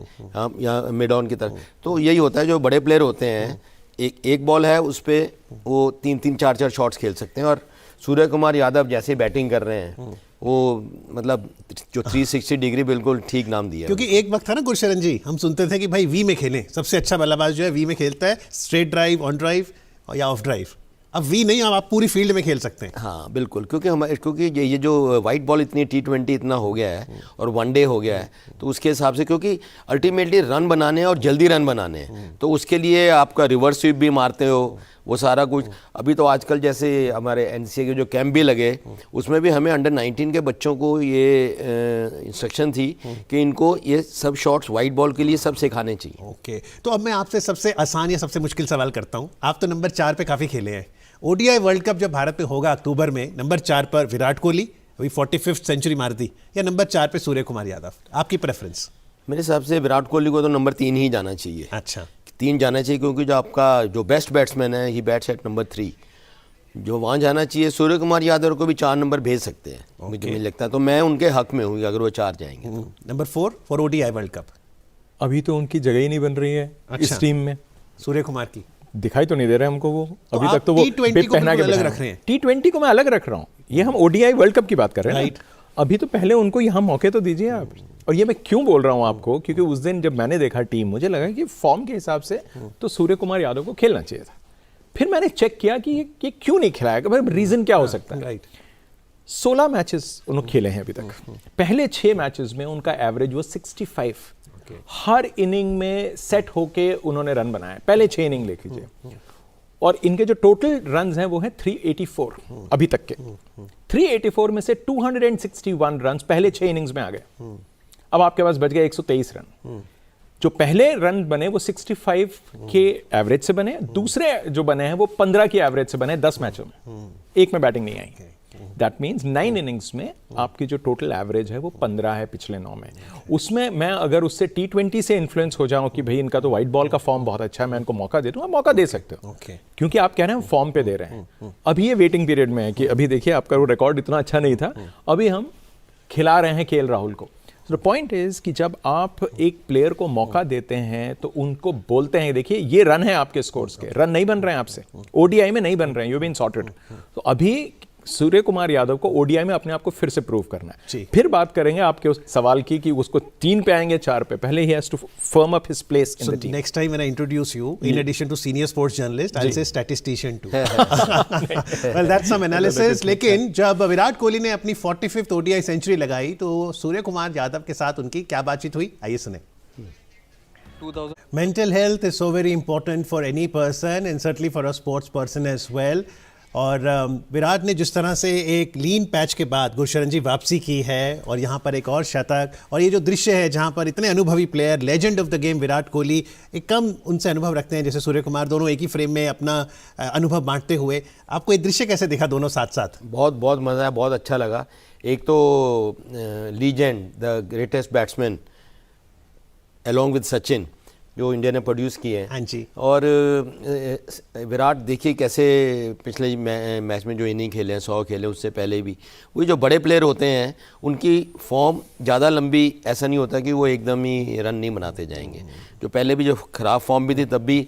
या मिड ऑन की तरफ। तो यही होता है, जो बड़े प्लेयर होते हैं एक बॉल है उस पर वो 3-3, 4-4 शॉट्स खेल सकते हैं। और सूर्य कुमार यादव जैसे बैटिंग कर रहे हैं, वो मतलब जो 360 डिग्री बिल्कुल ठीक नाम दिया। क्योंकि एक वक्त था ना गुरशरण जी, हम सुनते थे कि भाई वी में खेलें, सबसे अच्छा बल्लेबाज जो है वी में खेलता है, स्ट्रेट ड्राइव, ऑन ड्राइव या ऑफ ड्राइव। अब वी नहीं, अब आप पूरी फील्ड में खेल सकते हैं। हाँ बिल्कुल, क्योंकि ये जो वाइट बॉल इतनी T20 इतना हो गया है और वनडे हो गया है, तो उसके हिसाब से, क्योंकि अल्टीमेटली रन बनाने हैं और जल्दी रन बनाने हैं, तो उसके लिए आपका रिवर्स स्वीप भी मारते हो, वो सारा कुछ। अभी तो आजकल जैसे हमारे NCA के जो कैंप भी लगे, उसमें भी हमें अंडर 19 के बच्चों को ये इंस्ट्रक्शन थी कि इनको ये सब शॉट्स वाइट बॉल के लिए सब सिखाने चाहिए। ओके, तो अब मैं आपसे सबसे आसान या सबसे मुश्किल सवाल करता हूं। आप तो नंबर 4 पे काफ़ी खेले हैं। ODI वर्ल्ड कप जब भारत में होगा अक्टूबर में, नंबर 4 पर विराट कोहली, अभी 45th सेंचुरी मार दी, या नंबर 4 पे सूर्य कुमार यादव? आपकी प्रेफरेंस? मेरे हिसाब से विराट कोहली को तो नंबर 3 ही जाना चाहिए। अच्छा, 3 जाना चाहिए, क्योंकि जो आपका जो बेस्ट बैट्समैन है, ही बैट्स एट नंबर 3, जो वहाँ जाना चाहिए। सूर्य कुमार यादव को भी 4 नंबर भेज सकते हैं, मुझे लगता है, तो मैं उनके हक में हूँ अगर वो 4 जाएंगे। Number 4 for ODI world cup? अभी तो उनकी जगह ही नहीं बन रही है इस टीम में। सूर्य कुमार की दिखाई तो नहीं दे रहे हमको वो, तो अभी आप तक तो वो T20 बिग को पहना के बिल्कुल अलग बैठे रख रहे हैं। T20 को मैं अलग रख रहा हूँ, ये हम ODI वर्ल्ड कप की बात कर रहे हैं Right. ना। अभी तो पहले उनको यहाँ मौके तो दीजिए आप। और ये मैं क्यों बोल रहा हूँ आपको, क्योंकि उस दिन जब मैंने देखा टीम, मुझे लगा कि फॉर्म के हिसाब से तो सूर्य कुमार यादव को खेलना चाहिए था। फिर मैंने चेक किया कि ये क्यों नहीं खिलाया, रीजन क्या हो सकता है। राइट। 16 मैचेस उन्होंने खेले हैं अभी तक। पहले 6 मैचेस में उनका एवरेज वो 65। हर इनिंग में सेट होके उन्होंने रन बनाए, पहले 6 इनिंग ले लीजिए। और इनके जो टोटल रन्स हैं वो है 384 अभी तक के। 384 में से 261 रन्स पहले 6 इनिंग्स में आ गए। अब आपके पास बच गए 123 रन। जो पहले रन बने वो 65 के एवरेज से बने, दूसरे जो बने हैं वो 15 की एवरेज से बने 10 मैचों में। एक में बैटिंग नहीं आई। दैट मीन्स 9 इनिंग्स में आपकी जो टोटल एवरेज है वो 15 है पिछले 9 में। उसमें मैं अगर उससे T20 से इन्फ्लुएंस हो जाऊं कि भाई इनका तो वाइट बॉल का फॉर्म बहुत अच्छा है, मैं इनको मौका दे दूं, आप मौका दे सकते हो। क्योंकि आप कह रहे हैं फॉर्म पे दे रहे हैं। अभी ये वेटिंग पीरियड में है कि अभी देखिए आपका वो रिकॉर्ड इतना अच्छा नहीं था, अभी हम खिला रहे हैं KL राहुल को। तो पॉइंट इज कि जब आप एक प्लेयर को मौका देते हैं तो उनको बोलते हैं देखिए ये रन है आपके स्कोर्स के, रन नहीं बन रहे हैं आपसे, ODI में नहीं बन रहे हैं, यू बीन सॉर्टेड। तो अभी सूर्य कुमार यादव को ODI में अपने आप को फिर से प्रूव करना है। फिर बात करेंगे आपके उस सवाल की कि उसको 3 पे आएंगे 4 पे, पहले ही has to firm up his place in the team. Next time when I introduce you, in addition to senior sports journalist, I will say statistician too. Well that's some analysis. लेकिन जब विराट कोहली ने अपनी 45th ODI सेंचुरी लगाई तो सूर्य कुमार यादव के साथ उनकी क्या बातचीत हुई, आइए सुने। Mental health is so very important for any person and certainly for a sports person as well. और विराट ने जिस तरह से एक लीन पैच के बाद गुरशरण जी वापसी की है और यहाँ पर एक और शतक, और ये जो दृश्य है जहाँ पर इतने अनुभवी player, legend of the game Virat Kohli, एक कम उनसे अनुभव रखते हैं जैसे सूर्य कुमार, दोनों एक ही फ्रेम में अपना अनुभव बांटते हुए, आपको ये दृश्य कैसे दिखा दोनों साथ साथ? बहुत बहुत मज़ा आया, बहुत अच्छा लगा। एक तो legend, the greatest batsman along with Sachin, जो इंडिया ने प्रोड्यूस किए हैं। हाँ जी। और विराट देखिए कैसे पिछले मैच में जो इनिंग खेले हैं, 100 खेले, उससे पहले भी वो जो बड़े प्लेयर होते हैं उनकी फॉर्म ज़्यादा लंबी ऐसा नहीं होता कि वो एकदम ही रन नहीं बनाते जाएंगे। जो पहले भी जो ख़राब फॉर्म भी थी तब भी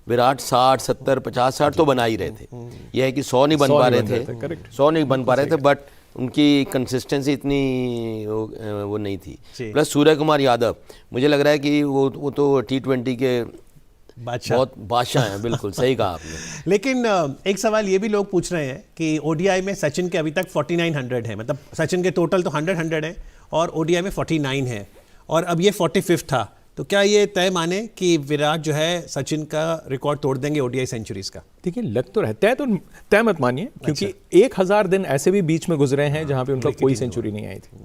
विराट 60, 70, 50, 60 तो बना ही रहे थे। यह है कि 100 नहीं बन पा रहे थे, 100 नहीं बन पा रहे थे, बट उनकी कंसिस्टेंसी इतनी वो नहीं थी। प्लस सूर्य कुमार यादव, मुझे लग रहा है कि वो तो T20 के बहुत बादशाह हैं। बिल्कुल सही कहा आपने। लेकिन एक सवाल ये भी लोग पूछ रहे हैं कि ODI में सचिन के अभी तक 4900 है, मतलब सचिन के टोटल तो 100 है और ODI में 49 है, और अब ये 45th था, तो क्या ये तय माने कि विराट जो है सचिन का रिकॉर्ड तोड़ देंगे ODI सेंचुरीज का? देखिए लग तो रहता है, तो तय मत मानिए, क्योंकि 1000 दिन ऐसे भी बीच में गुजरे हैं जहां पे उनका कोई सेंचुरी नहीं आई थी।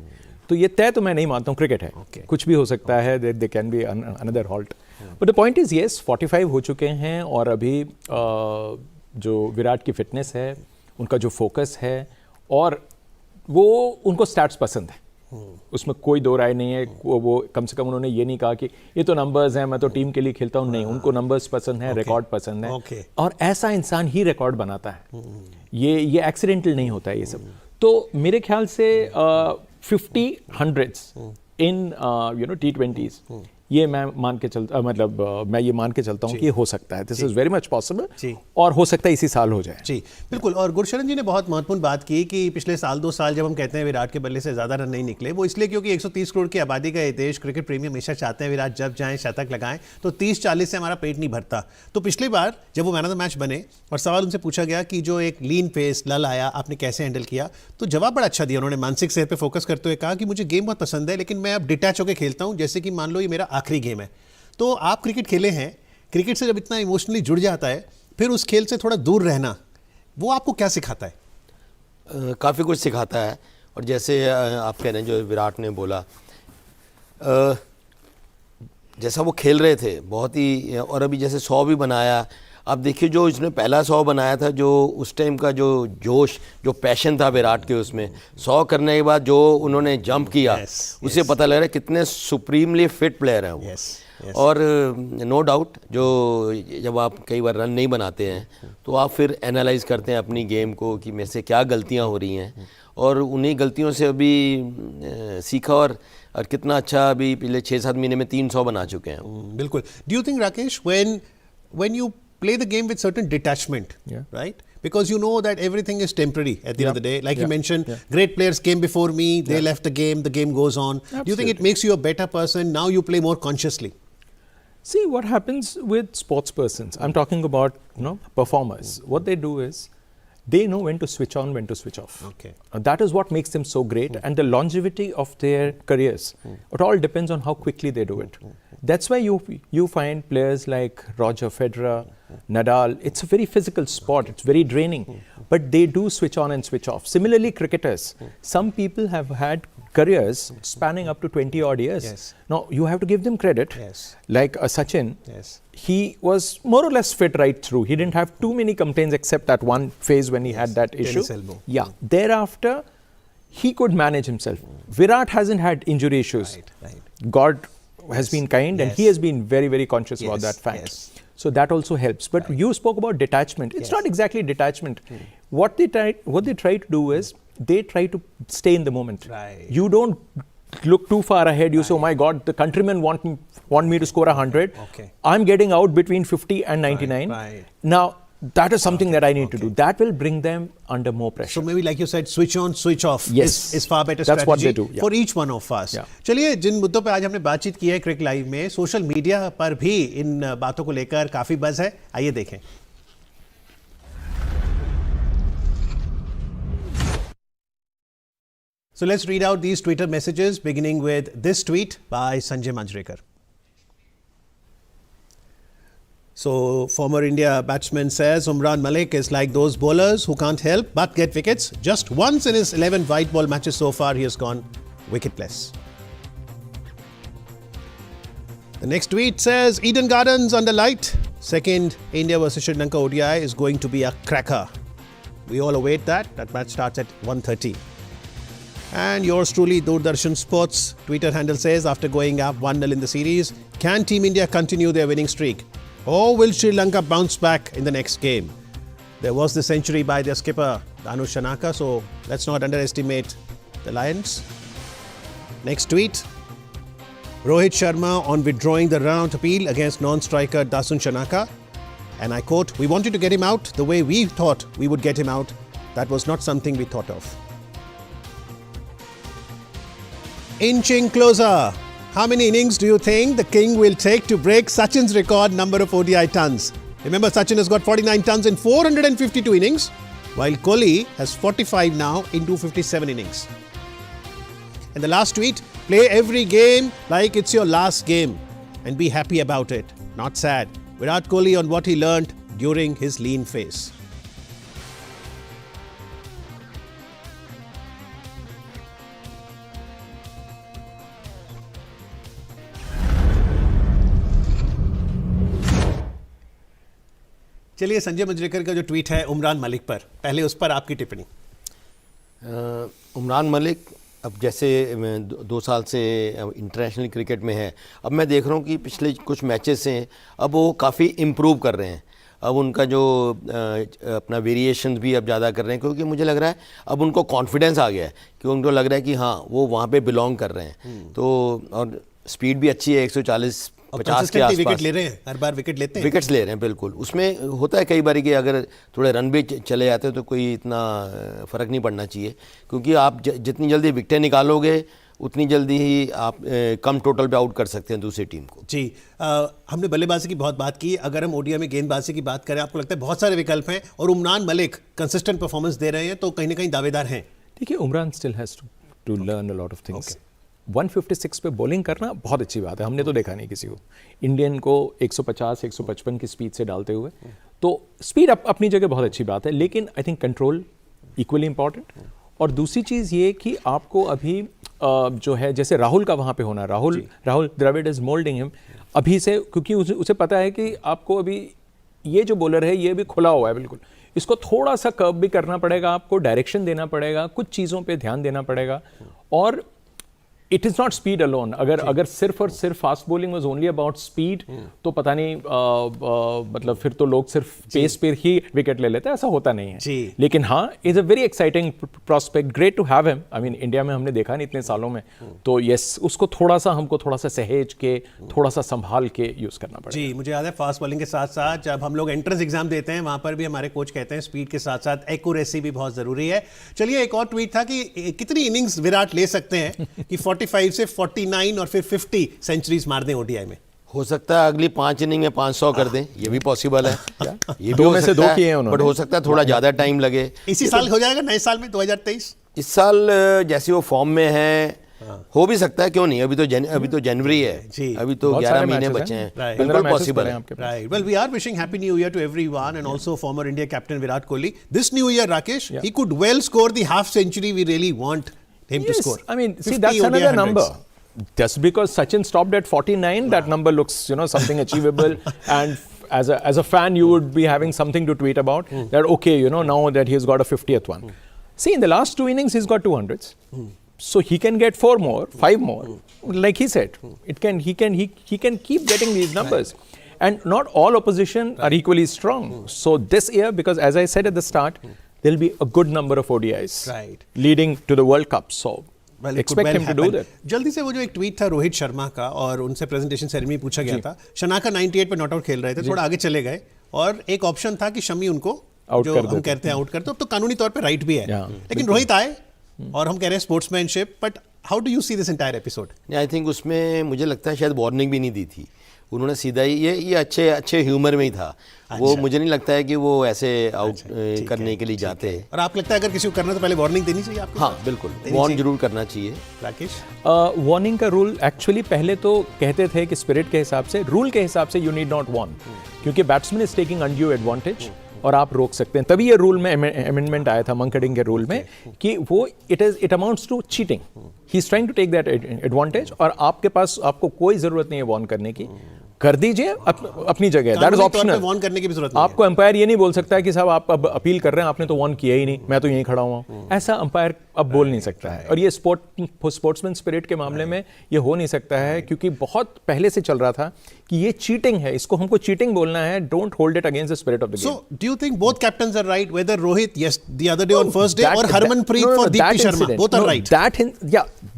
तो ये तय तो मैं नहीं मानता हूँ, क्रिकेट है, कुछ भी हो सकता है, they can be another halt. But the point is yes 45 हो चुके हैं, और अभी जो विराट की फिटनेस है, उनका जो फोकस है, और वो उनको स्टैट्स पसंद है, उसमें कोई दो राय नहीं है। वो कम से कम उन्होंने ये नहीं कहा कि ये तो नंबर्स हैं, मैं तो टीम के लिए खेलता हूँ, नहीं, उनको नंबर्स पसंद है, रिकॉर्ड पसंद है, और ऐसा इंसान ही रिकॉर्ड बनाता है। ये एक्सीडेंटल नहीं होता है ये सब। तो मेरे ख्याल से 50 हंड्रेड्स इन T20s, ये मैं मान के चलता मैं ये मान के चलता हूँ कि ये हो सकता है, this is very much possible, जी। और हो सकता है इसी साल हो जाए। जी बिल्कुल। और गुरशरण जी ने बहुत महत्वपूर्ण बात की कि पिछले साल 2 साल जब हम कहते हैं विराट के बल्ले से ज़्यादा रन नहीं निकले, वो इसलिए क्योंकि 130 करोड़ की आबादी का ये देश, क्रिकेट प्रेमी हमेशा चाहते हैं विराट जब जाएं शतक लगाएं, तो 30-40 से हमारा पेट नहीं भरता। तो पिछली बार जब वो मैन ऑफ द मैच बने और सवाल उनसे पूछा गया कि जो एक लीन पेस लल आया आपने कैसे हैंडल किया, तो जवाब बड़ा अच्छा दिया उन्होंने। मानसिक सेहत पे फोकस करते हुए कहा कि मुझे गेम बहुत पसंद है, लेकिन मैं अब डिटैच होकर खेलता हूँ, जैसे कि मान लो ये मेरा आखिरी गेम है। तो आप क्रिकेट खेले हैं, क्रिकेट से जब इतना इमोशनली जुड़ जाता है, फिर उस खेल से थोड़ा दूर रहना, वो आपको क्या सिखाता है? काफ़ी कुछ सिखाता है। और जैसे आप कह रहे हैं जो विराट ने बोला, जैसा वो खेल रहे थे बहुत ही, और अभी जैसे 100 भी बनाया, आप देखिए जो इसने पहला 100 बनाया था, जो उस टाइम का जो जोश, जो पैशन था विराट के उसमें, 100 करने के बाद जो उन्होंने जंप किया, उससे पता लग रहा है कितने सुप्रीमली फिट प्लेयर हैं वो। और नो डाउट जो जब आप कई बार रन नहीं बनाते हैं तो आप फिर एनालाइज करते हैं अपनी गेम को कि मेरे से क्या गलतियां हो रही हैं, और उन्हीं गलतियों से अभी सीखा, और कितना अच्छा अभी पिछले 6-7 महीने में 300 बना चुके हैं। बिल्कुल। Do you think Rakesh, when you play the game with certain detachment, right? Because you know that everything is temporary at the end of the day. Like you mentioned, great players came before me, they left the game goes on. Absolutely. Do you think it makes you a better person? Now you play more consciously. See, what happens with sports persons, I'm talking about, performers. What they do is, they know when to switch on, when to switch off. Okay. That is what makes them so great, and the longevity of their careers. It all depends on how quickly they do it. That's why you find players like Roger Federer, Nadal. It's a very physical sport. It's very draining, but they do switch on and switch off. Similarly, cricketers. Some people have had careers spanning up to 20 odd years. Yes. Now you have to give them credit. Yes. Like Sachin. Yes. He was more or less fit right through. He didn't have too many complaints except at one phase when he had that issue. Tennis elbow. Yeah. Thereafter, he could manage himself. Virat hasn't had injury issues. Right. God has been kind, and he has been very, very conscious about that fact. Yes. So that also helps. But you spoke about detachment. It's not exactly detachment. What they try to do is they try to stay in the moment. Right. You don't look too far ahead. You say, "Oh my God, the countrymen want me to score 100. Okay. I'm getting out between 50 and 99. Right. Now that is something that I need to do. That will bring them under more pressure." So maybe like you said, switch on, switch off is far better That's strategy what they do, for each one of us. Yeah. चलिए, जिन मुद्दों पे आज हमने बातचीत की है क्रिक live में, social media पर भी इन बातों को लेकर काफी बज़ है। आइए देखें। So let's read out these Twitter messages, beginning with this tweet by Sanjay Manjrekar. So former India batsman says Umran Malik is like those bowlers who can't help but get wickets. Just once in his 11 white ball matches so far, he has gone wicketless. The next tweet says Eden Gardens under light. Second India versus Sri Lanka ODI is going to be a cracker. We all await that. That match starts at 1:30. And yours truly, Doordarshan Sports Twitter handle says, after going up 1-0 in the series, can Team India continue their winning streak? Or will Sri Lanka bounce back in the next game? There was the century by their skipper, Danu Shanaka, so let's not underestimate the Lions. Next tweet, Rohit Sharma on withdrawing the run-out appeal against non-striker Dasun Shanaka. And I quote, "We wanted to get him out the way we thought we would get him out. That was not something we thought of." Inching closer. How many innings do you think the King will take to break Sachin's record number of ODI tons? Remember, Sachin has got 49 tons in 452 innings, while Kohli has 45 now in 257 innings. And the last tweet, play every game like it's your last game and be happy about it, not sad. Virat Kohli on what he learnt during his lean phase. चलिए, संजय मंजरेकर का जो tweet है उमरान मलिक पर, पहले उस पर आपकी टिप्पणी। उमरान मलिक अब जैसे 2 साल से इंटरनेशनल क्रिकेट में है, अब मैं देख रहा हूँ कि पिछले कुछ मैचेस हैं, अब वो काफ़ी इम्प्रूव कर रहे हैं। अब उनका जो अपना वेरिएशन भी अब ज़्यादा कर रहे हैं, क्योंकि मुझे लग रहा है अब उनको कॉन्फिडेंस आ गया है कि उनको लग रहा है कि हाँ वो वहाँ पे बिलोंग कर रहे हैं। तो और स्पीड भी अच्छी है, 140 और 50 के consistently विकेट आसपास ले रहे हैं, हर बार विकेट लेते हैं। विकेट्स ले रहे हैं। बिल्कुल, उसमें होता है कई बार कि अगर थोड़े रन भी चले जाते हैं तो कोई इतना फ़र्क नहीं पड़ना चाहिए, क्योंकि आप जितनी जल्दी विकेटें निकालोगे उतनी जल्दी ही आप कम टोटल पे आउट कर सकते हैं दूसरी टीम को। जी, हमने बल्लेबाजी की बहुत बात की, अगर हम ओडीआई में गेंदबाजी की बात करें, आपको लगता है बहुत सारे विकल्प हैं और उमरान मलिक कंसिस्टेंट परफॉर्मेंस दे रहे हैं, तो कहीं ना कहीं दावेदार हैं। देखिए, Umran still has to learn a lot of things. 156 पे बॉलिंग करना बहुत अच्छी बात है, हमने तो देखा नहीं किसी को इंडियन को 150 155 की स्पीड से डालते हुए। तो स्पीड अपनी जगह बहुत अच्छी बात है, लेकिन I think control equally important. और दूसरी चीज़ ये कि आपको अभी जो है, जैसे राहुल का वहाँ पे होना, Rahul Dravid is moulding him अभी से, क्योंकि उसे पता है कि आपको अभी ये जो बॉलर है ये भी खुला हुआ है बिल्कुल, इसको थोड़ा सा कर्व भी करना पड़ेगा, आपको डायरेक्शन देना पड़ेगा, कुछ चीज़ों पे ध्यान देना पड़ेगा। और it is not speed alone. अगर सिर्फ और सिर्फ fast bowling was only about speed, तो पता नहीं मतलब फिर तो लोग सिर्फ पेस पर ही विकेट ले लेते हैं, ऐसा होता नहीं है। लेकिन हाँ, is a very exciting prospect, great to have him. I mean, India में हमने देखा नहीं इतने सालों में, तो यस, उसको हमको थोड़ा सा सहेज के, थोड़ा सा संभाल के यूज करना पड़ेगा। जी, मुझे याद है फास्ट बॉलिंग के साथ साथ जब हम लोग एंट्रेंस एग्जाम देते हैं, वहां पर भी हमारे कोच कहते हैं स्पीड के साथ साथ एक्यूरेसी भी बहुत जरूरी है। चलिए, एक और ट्वीट था कि कितनी इनिंग्स विराट ले सकते हैं कि 45 से 49 और फिर 50 सेंचुरीज मार दें ओडीआई में। हो सकता है अगली 5 इनिंग में 500 कर दें, ये भी पॉसिबल है। ये भी दो हो में से सकता दो है, किए हैं उन्होंने। बट हो सकता है थोड़ा ज़्यादा टाइम लगे। इसी साल हो जाएगा, नए साल में 2023। इस साल जैसे वो फॉर्म में है, हो भी सकता है, क्यों नहीं। अभी तो जनवरी है, अभी तो 11 महीने बचे हैं, बिल्कुल पॉसिबल है। Right. Well, we are wishing Happy New Year to everyone, and also former India captain Virat Kohli. This New Year, Rakesh, he could well score the half century we really want him to score. I mean, see, 50 that's ODI another hundreds. number. Just because Sachin stopped at 49, that number looks, something achievable. And as a fan, you would be having something to tweet about. That okay, now that he's got a 50th one. See, in the last 2 innings, he's got 200s. So he can get 4 more, 5 more. Like he said, he can keep getting these numbers. And not all opposition are equally strong. So this year, because as I said at the start, there'll be a good number of ODIs leading to the World Cup. So expect him to do that. जल्दी से वो जो एक tweet था रोहित शर्मा का, और उनसे presentation ceremony पूछा गया था, शनाका 98 पे नॉट आउट खेल रहे थे, थोड़ा आगे चले गए और एक ऑप्शन था कि शमी उनको जो हम कहते हैं आउट कर दो। अब तो कानूनी तौर पे राइट भी है, लेकिन रोहित आए और हम कह रहे हैं sportsmanship. But how do you see this entire episode? I think उसमें मुझे लगता है शायद वार्निंग भी नहीं दी थी उन्होंने, सीधा ही ये अच्छे ह्यूमर में ही था। वो मुझे नहीं लगता है कि वो ऐसे आउट करने के लिए जाते हैं। और आप लगता है अगर किसी को करना तो पहले वार्निंग देनी चाहिए आपको? हाँ, बिल्कुल, वार्न जरूर करना चाहिए। राकेश, वार्निंग का रूल एक्चुअली पहले तो कहते थे कि स्पिरिट के हिसाब से, रूल के हिसाब से यू नीड नॉट वार्न, क्योंकि batsman is taking undue advantage और आप रोक सकते हैं। तभी ये रूल में अमेंडमेंट आया था मंकडिंग के रूल में कि वो it amounts to cheating. He is trying to take that advantage और आपको कोई जरूरत नहीं है वार्न करने की, कर दीजिए अपनी जगह, दैट इज ऑप्शनल। वार्न करने की भी जरूरत नहीं आपको अंपायर ये नहीं बोल सकता है कि साहब आप अब अपील कर रहे हैं, आपने तो वार्न किया ही नहीं, मैं तो यहीं खड़ा हुआ हूं। ऐसा अंपायर अब बोल नहीं सकता है। और ये स्पोर्ट्समैन स्पिरिट के मामले में ये हो नहीं सकता है, क्योंकि बहुत पहले से चल रहा था कि ये चीटिंग है, इसको हमको चीटिंग बोलना है। Don't hold it against the spirit of the game. So do you think both captains are right, whether Rohit the other day on first day और Harmanpreet for Deepti Sharma, both are right?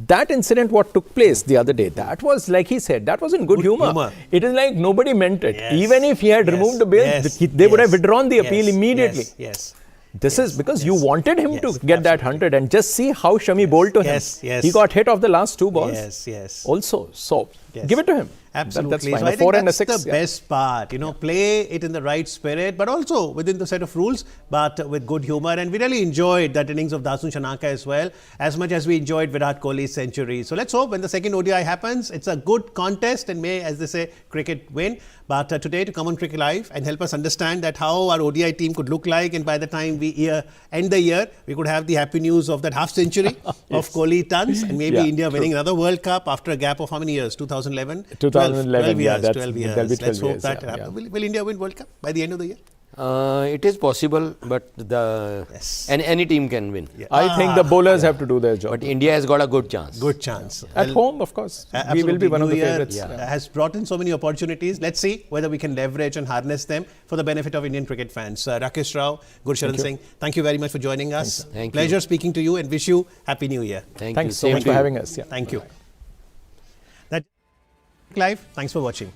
That incident what took place the other day, that was, like he said, that was in good humor. It is like nobody meant it. Yes. Even if he had removed the bill, they would have withdrawn the appeal immediately. Yes. This is because you wanted him to get that 100, and just see how Shami bowled to him. Yes. He got hit off the last 2 balls. Yes. Also, so give it to him. Absolutely. That's fine. So I A 4 think and a that's 6. the best part. Play it in the right spirit, but also within the set of rules, but with good humor. And we really enjoyed that innings of Dasun Shanaka as well, as much as we enjoyed Virat Kohli's century. So let's hope when the second ODI happens, it's a good contest and may, as they say, cricket win. But today, to come on Cricket Live and help us understand that how our ODI team could look like, and by the time we end the year, we could have the happy news of that half century of Kohli tons, and maybe India winning another World Cup after a gap of how many years? 2011? 2011, 12 years. There'll be 12 Let's hope years, that happens. Will India win World Cup by the end of the year? It is possible, but any team can win. I think the bowlers have to do their job. But India has got a good chance. Good chance. At home, of course. We will be one of the favorites. Has brought in so many opportunities. Let's see whether we can leverage and harness them for the benefit of Indian cricket fans. Rakesh Rao, Gursharan Singh, thank you very much for joining us. Thank you. Pleasure speaking to you, and wish you Happy New Year. Thank Thanks you. so Same much to for you. having us. Thank you. Live, thanks for watching.